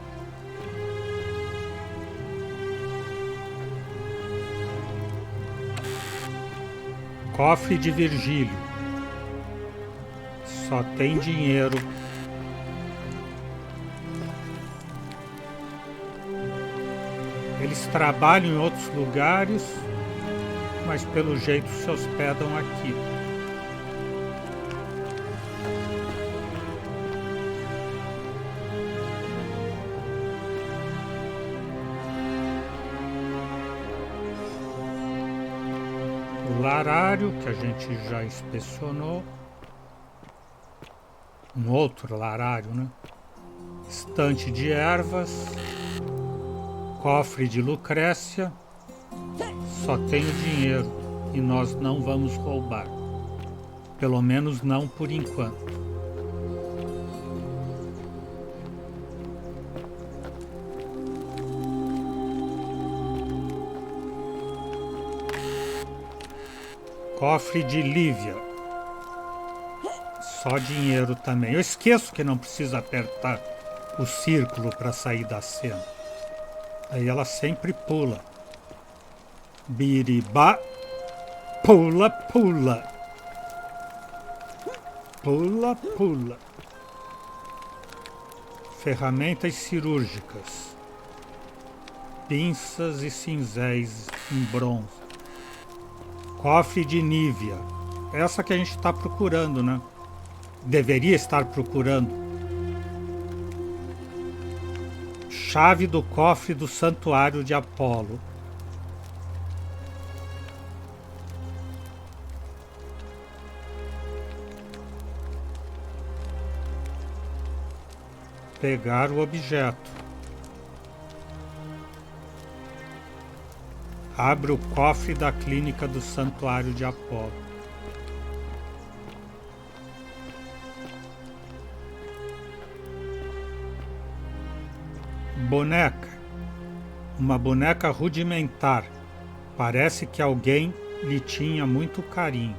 Cofre de Virgílio. Só tem dinheiro. Eles trabalham em outros lugares, mas pelo jeito se hospedam aqui. O larário, que a gente já inspecionou. Um outro larário, né? Estante de ervas. Cofre de Lucrécia. Só tenho dinheiro e nós não vamos roubar. Pelo menos não por enquanto. Cofre de Lívia. Só dinheiro também. Eu esqueço que não precisa apertar o círculo para sair da cena. Aí ela sempre pula. Biribá. Pula, pula. Pula, pula. Ferramentas cirúrgicas. Pinças e cinzéis em bronze. Cofre de Nívia. Essa que a gente está procurando, né? Deveria estar procurando. Chave do cofre do santuário de Apolo. Pegar o objeto. Abre o cofre da clínica do santuário de Apolo. Boneca. Uma boneca rudimentar. Parece que alguém lhe tinha muito carinho.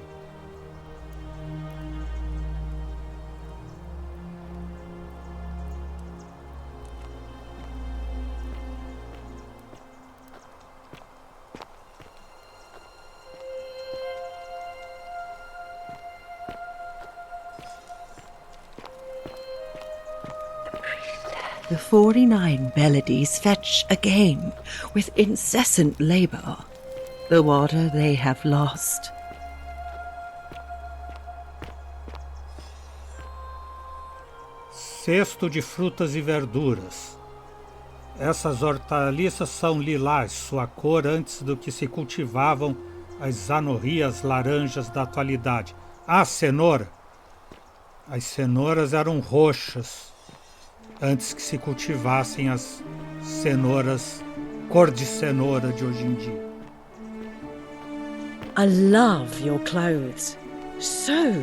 The 49 melodies fetch again with incessant labor the water they have lost. Cesto de frutas e verduras. Essas hortaliças são lilás, sua cor antes do que se cultivavam as anorrias laranjas da atualidade. Ah, cenoura! As cenouras eram roxas antes que se cultivassem as cenouras cor de cenoura de hoje em dia. I love your clothes. So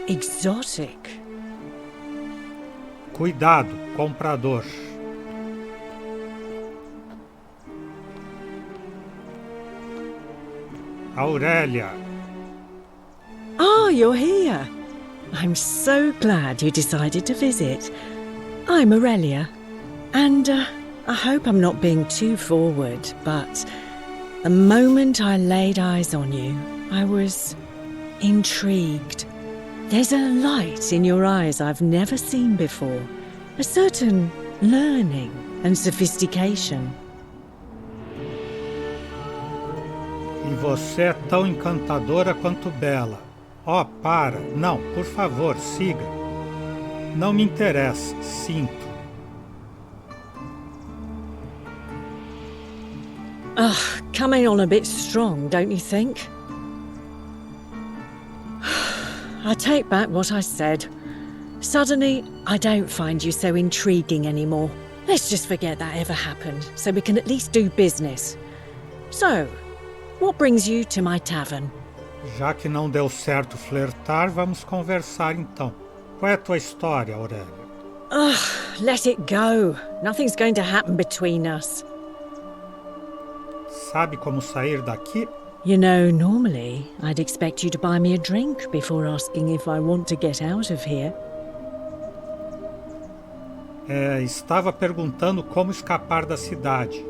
exotic. Cuidado, comprador. Aurélia. Ah, you're here. I'm so glad you decided to visit. I'm Aurelia, and I hope I'm not being too forward, but the moment I laid eyes on you, I was intrigued. There's a light in your eyes I've never seen before, a certain learning and sophistication. E você é tão encantadora quanto bela. Oh, para. Não, por favor, siga. Não me interessa, sinto. Coming on a bit strong, don't you think? I take back what I said. Suddenly, I don't find you so intriguing anymore. Let's just forget that ever happened, so we can at least do business. So, what brings you to my tavern? Já que não deu certo flertar, vamos conversar então. Qual é a tua história, Aurélia? Let it go. Nothing's going to happen between us. Sabe como sair daqui? You know, normally, I'd expect you to buy me a drink before asking if I want to get out of here. Estava perguntando como escapar da cidade.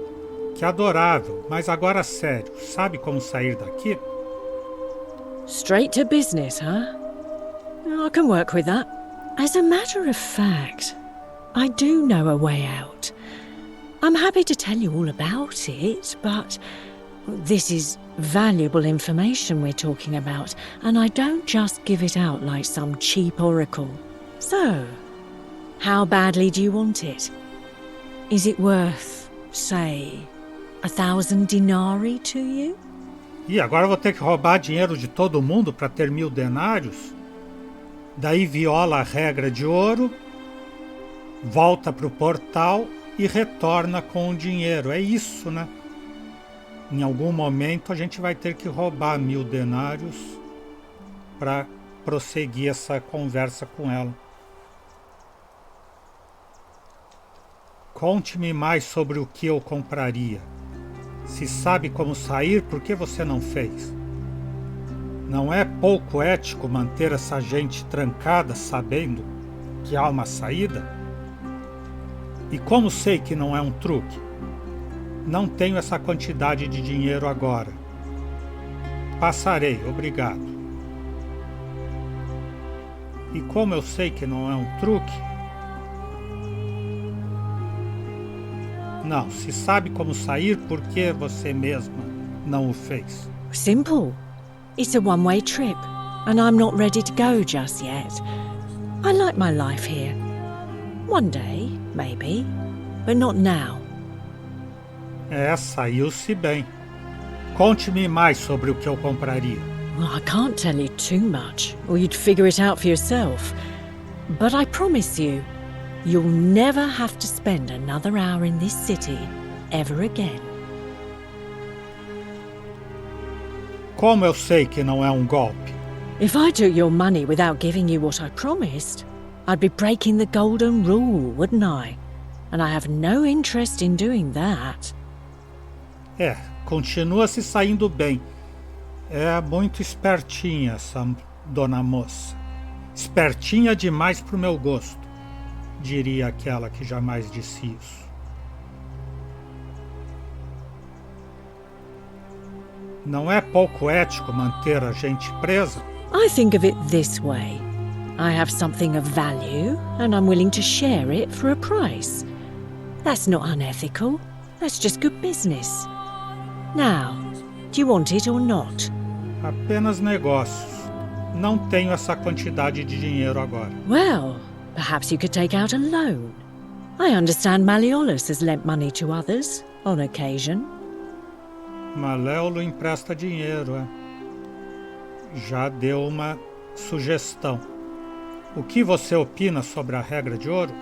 Que adorável, mas agora sério, sabe como sair daqui? Straight to business, huh? I can work with that. As a matter of fact, I do know a way out. I'm happy to tell you all about it, but this is valuable information we're talking about, and I don't just give it out like some cheap oracle. So, how badly do you want it? Is it worth, say, 1,000 denarii to you? E agora eu vou ter que roubar dinheiro de todo mundo para ter 1.000 denários? Daí viola a regra de ouro, volta para o portal e retorna com o dinheiro. É isso, né? Em algum momento a gente vai ter que roubar 1.000 denários para prosseguir essa conversa com ela. Conte-me mais sobre o que eu compraria. Se sabe como sair, por que você não fez? Não é pouco ético manter essa gente trancada sabendo que há uma saída? E como sei que não é um truque? Não tenho essa quantidade de dinheiro agora. Passarei, obrigado. E como eu sei que não é um truque? Não, se sabe como sair, por que você mesma não o fez? Simple. It's a one-way trip, and I'm not ready to go just yet. I like my life here. One day, maybe, but not now. Saiu-se bem. Conte-me mais sobre o que eu compraria. Well, I can't tell you too much, or you'd figure it out for yourself. But I promise you, you'll never have to spend another hour in this city ever again. Como eu sei que não é um golpe? If I took your money without giving you what I promised, I'd be breaking the golden rule, wouldn't I? And I have no interest in doing that. Continua se saindo bem. É muito espertinha essa dona moça. Espertinha demais pro meu gosto, diria aquela que jamais disse isso. Não é pouco ético manter a gente presa? I think of it this way. I have something of value, and I'm willing to share it for a price. That's not unethical. That's just good business. Now, do you want it or not? Apenas negócios. Não tenho essa quantidade de dinheiro agora. Well, perhaps you could take out a loan. I understand Malleolus has lent money to others, on occasion. Maléolo empresta dinheiro, Já deu uma sugestão. O que você opina sobre a regra de ouro?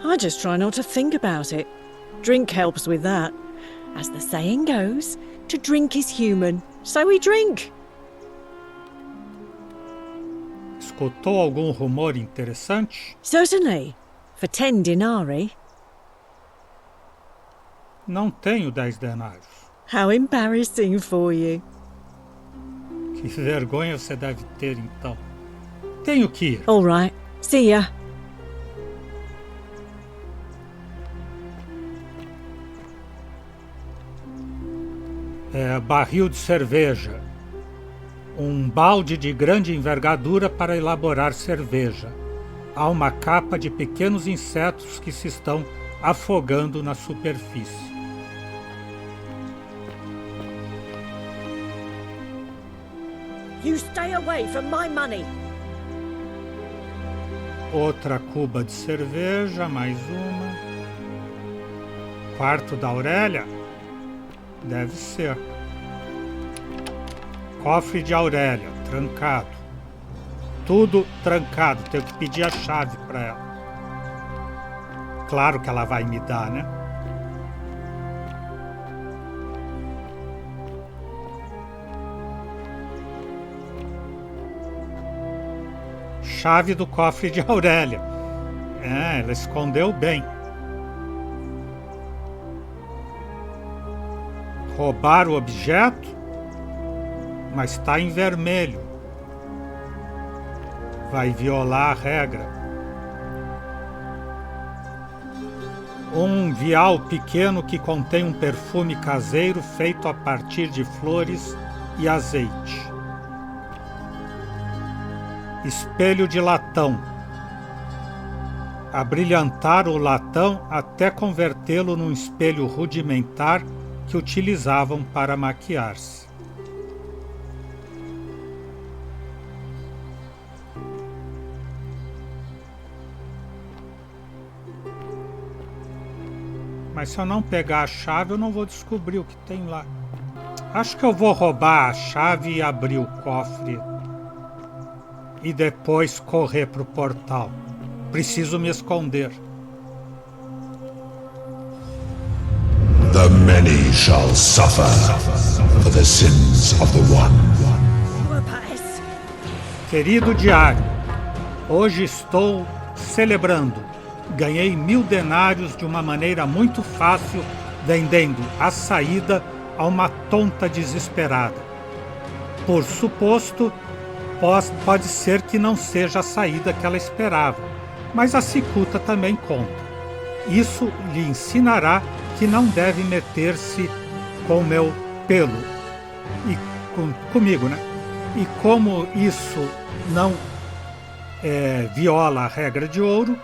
I just try not to think about it. Drink helps with that. As the saying goes, to drink is human, so we drink. escutou algum rumor interessante? Certainly. For 10 denarii. Não tenho 10 denários. How embarrassing for you. Que vergonha você deve ter, então. Tenho que ir. All right. See ya. Barril de cerveja. Um balde de grande envergadura para elaborar cerveja. Há uma capa de pequenos insetos que se estão afogando na superfície. You stay away from my money. Outra cuba de cerveja, mais uma. Quarto da Aurélia? Deve ser. Cofre de Aurélia, trancado. Tudo trancado, tenho que pedir a chave para ela. Claro que ela vai me dar, né? Chave do cofre de Aurélia. Ela escondeu bem. Roubar o objeto, mas está em vermelho. Vai violar a regra. Um vial pequeno que contém um perfume caseiro feito a partir de flores e azeite. Espelho de latão. Abrilhantar o latão até convertê-lo num espelho rudimentar que utilizavam para maquiar-se. Mas se eu não pegar a chave, eu não vou descobrir o que tem lá. Acho que eu vou roubar a chave e abrir o cofre. E depois correr para o portal. Preciso me esconder. The many shall suffer for the sins of the one. Querido diário, hoje estou celebrando. Ganhei 1000 denários de uma maneira muito fácil, vendendo a saída a uma tonta desesperada. Por suposto, pode ser que não seja a saída que ela esperava, mas a cicuta também conta. Isso lhe ensinará que não deve meter-se com meu pelo e comigo, né? E como isso não viola a regra de ouro,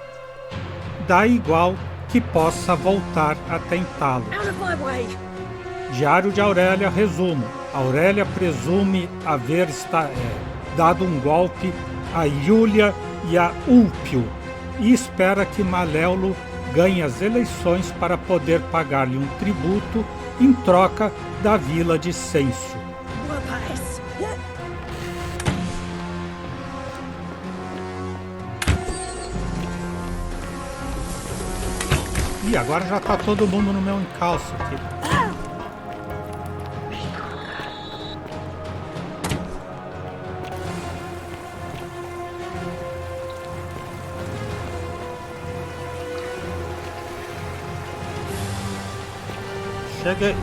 dá igual que possa voltar a tentá-lo. Diário de Aurélia, resumo. Aurélia presume haver dado um golpe a Iulia e a Úlpio e espera que Maléolo ganhe as eleições para poder pagar-lhe um tributo em troca da vila de Censo. E agora já está todo mundo no meu encalço aqui. Cheguei.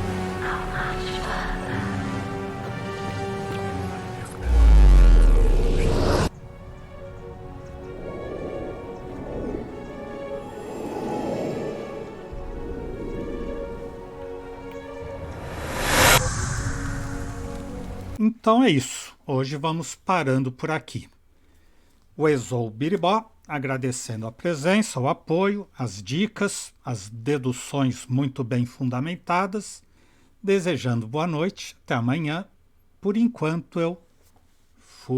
Então é isso. Hoje vamos parando por aqui. O Ezou Biribó, agradecendo a presença, o apoio, as dicas, as deduções muito bem fundamentadas, desejando boa noite, até amanhã. Por enquanto eu fui.